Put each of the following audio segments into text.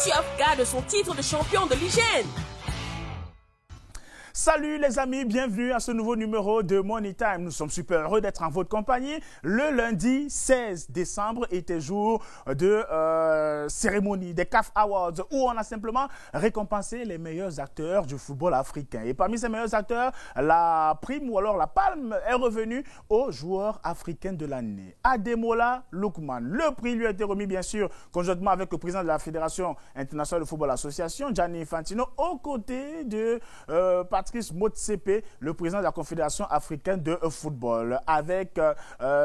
Tiof garde son titre de champion de l'hygiène. Salut les amis, bienvenue à ce nouveau numéro de Money Time. Nous sommes super heureux d'être en votre compagnie. Le lundi 16 décembre était jour de cérémonie des CAF Awards où on a simplement récompensé les meilleurs acteurs du football africain. Et parmi ces meilleurs acteurs, la prime ou alors la palme est revenue au joueur africain de l'année, Ademola Lookman. Le prix lui a été remis bien sûr conjointement avec le président de la Fédération internationale de football association, Gianni Infantino, aux côtés de Patrice Motsepe, le président de la Confédération africaine de football. Avec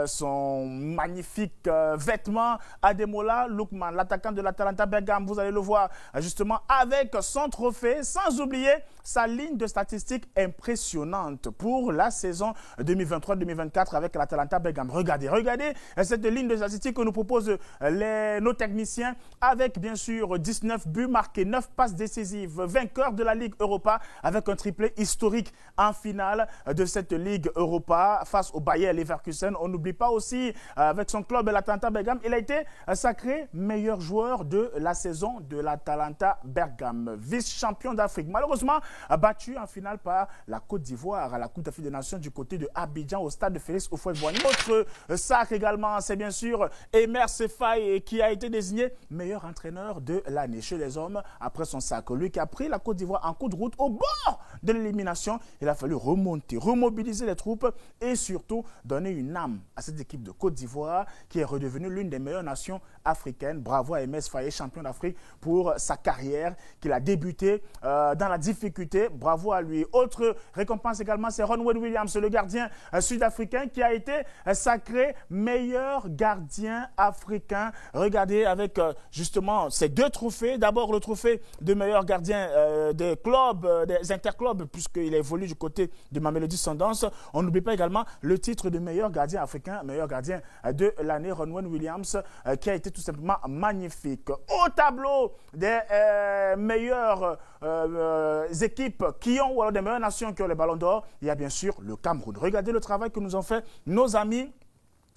son magnifique vêtement, Ademola Lookman, l'attaquant de l'Atalanta Bergame, vous allez le voir justement avec son trophée, sans oublier sa ligne de statistiques impressionnante pour la saison 2023-2024 avec l'Atalanta Bergame. Regardez cette ligne de statistiques que nous proposent nos techniciens avec bien sûr 19 buts marqués, 9 passes décisives, vainqueur de la Ligue Europa avec un triplé historique en finale de cette Ligue Europa face au Bayer Leverkusen. On n'oublie pas aussi avec son club l'Atalanta Bergame, il a été sacré meilleur joueur de la saison de l'Atalanta Bergame, vice-champion d'Afrique. Malheureusement battu en finale par la Côte d'Ivoire à la Coupe d'Afrique des Nations du côté de Abidjan au stade de Félix Houphouët-Boigny. Autre sac également, c'est bien sûr Emer Sefaye qui a été désigné meilleur entraîneur de l'année chez les hommes après son sac. Lui qui a pris la Côte d'Ivoire en coup de route au bord de l'élimination. Il a fallu remonter, remobiliser les troupes et surtout donner une âme à cette équipe de Côte d'Ivoire qui est redevenue l'une des meilleures nations africaines. Bravo à Emer Sefaye, champion d'Afrique pour sa carrière qu'il a débuté dans la difficulté. Bravo à lui. Autre récompense également, c'est Ronwen Williams, le gardien sud-africain qui a été sacré meilleur gardien africain. Regardez avec justement ces deux trophées. D'abord le trophée de meilleur gardien des clubs, des interclubs, puisqu'il évolue du côté de Mamelodi Sundowns. On n'oublie pas également le titre de meilleur gardien africain, meilleur gardien de l'année, Ronwen Williams, qui a été tout simplement magnifique. Au tableau des meilleures équipes qui ont, ou alors des meilleures nations qui ont les ballons d'or, il y a bien sûr le Cameroun. Regardez le travail que nous ont fait nos amis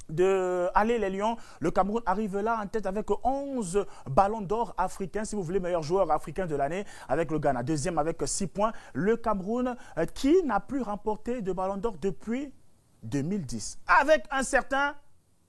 de Aller les Lions. Le Cameroun arrive là en tête avec 11 ballons d'or africains, si vous voulez, meilleur joueur africain de l'année, avec le Ghana. Deuxième avec 6 points. Le Cameroun qui n'a plus remporté de ballon d'or depuis 2010. Avec un certain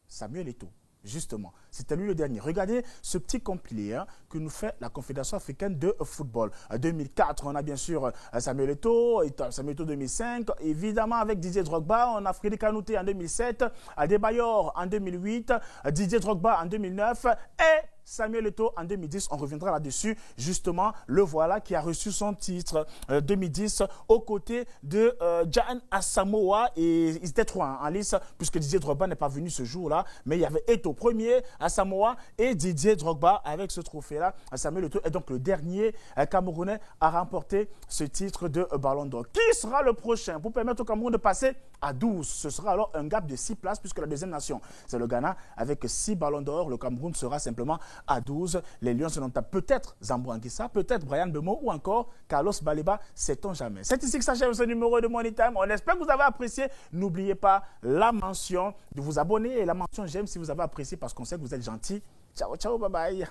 Samuel Eto'o. Justement, c'était lui le dernier. Regardez ce petit compilé que nous fait la Confédération africaine de football. En 2004, on a bien sûr Samuel Eto'o 2005. Évidemment, avec Didier Drogba, on a Frédéric Kanouté en 2007, Adebayor en 2008, Didier Drogba en 2009 et Samuel Eto'o en 2010, on reviendra là-dessus. Justement, le voilà qui a reçu son titre 2010 aux côtés de Jan Asamoah. Et ils étaient trois en lice, puisque Didier Drogba n'est pas venu ce jour-là. Mais il y avait Eto'o premier, Asamoah et Didier Drogba avec ce trophée-là. Samuel Eto'o est donc le dernier Camerounais à remporter ce titre de Ballon d'Or. Qui sera le prochain pour permettre au Cameroun de passer à 12? Ce sera alors un gap de 6 places, puisque la deuxième nation, c'est le Ghana. Avec 6 Ballons d'Or, le Cameroun sera simplement à 12. Les Lions se notent peut-être Zambo Anguissa, peut-être Brian Bemo ou encore Carlos Baleba, sait-on jamais. C'est ici que s'achève ce numéro de Money Time. On espère que vous avez apprécié. N'oubliez pas la mention de vous abonner et la mention j'aime si vous avez apprécié parce qu'on sait que vous êtes gentil. Ciao, ciao, bye bye.